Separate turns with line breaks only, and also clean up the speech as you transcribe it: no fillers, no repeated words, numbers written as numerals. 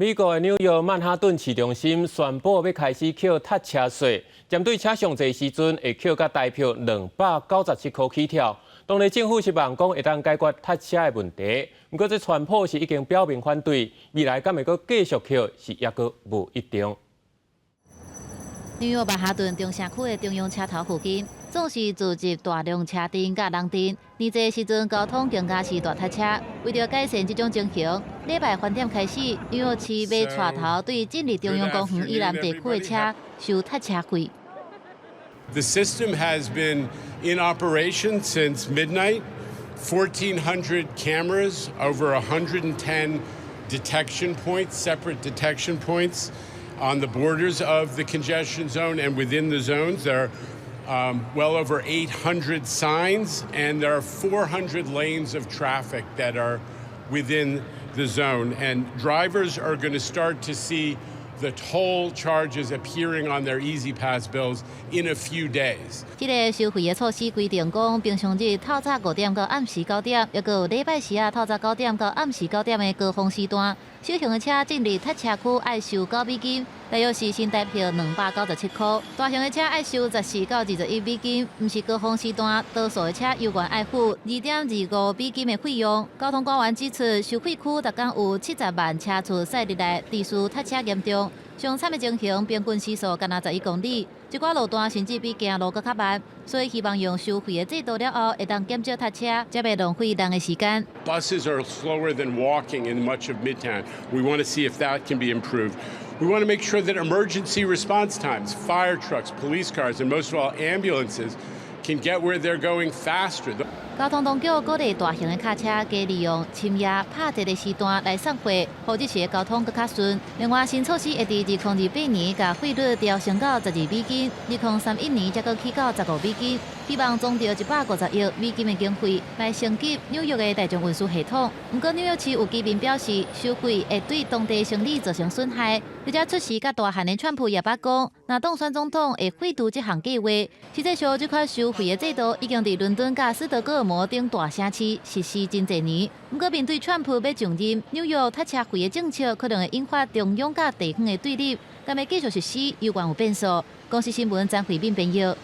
美国的纽约曼哈顿市中心宣布要开始扣踏车税，针对车上济时阵会扣甲大票297块起跳。当地政府希望讲会当解决踏车的问题，不过这川普是已经表明反对，未来敢会阁继续扣是抑阁无一定。
纽约曼哈顿中城区的中央车头附近，总是聚集大量车阵甲人阵。年这时阵，交通更加是大塞车。为了改善这种情形，礼拜翻点开始，纽约市要带头对进入中央公园以南地区的车收踏车费。
The system has been in operation since midnight. 1,400 cameras, over 110 detection points, separate detection points on the borders of the congestion zone and within the zones. There are well over 800 signs, and there are 400 lanes of traffic that are within the zone. And drivers are going to start to see the toll charges appearing on their Easy Pass bills in a few days.
这个收费的措施规定讲，平常日透早5点到暗时9点，也有礼拜时透早9点到暗时9点的高峰时段，小型的车进入踏车区要收$9，大约是新台票297块；大型的车要收14到21美金，不是高峰时段，多数的车有权要付$2.25的费用。交通官员指出，收费区每天有70万车次驶入来，地区踏车严重。上惨的情形，平均时速敢若11公里，一寡路段甚至比行路搁较慢，所以希望用收费的制度了后，会当减少塞车，才袂浪费人的时间。
Buses are slower than walking in much of Midtown. We want to see if that can be improved. We want to make sure that emergency response times, fire trucks, police cars, and most of all ambulances can get where they're going faster.
交通当局鼓励大型的卡车加利用深夜拍折的时段来送货，或者是交通更较顺。另外，新措施会伫2028年甲费率调升到12美金，2031年才阁起到15美金。希望总着150亿美金的经费来升级纽约的大众运输系统。不过，纽约市有居民表示，收费会对当地生理造成损害。而且出事较大汉的川普也捌讲，若当选总统会废除这项计划。实际上，这款收费的制度已经伫伦敦甲斯德哥尔摩等大城市实施真侪年。不过，面对川普要上任，纽约踏车费的政策可能会引发中央甲地方的对立，敢要继续实施，有关有变数。公司新闻张慧敏编译。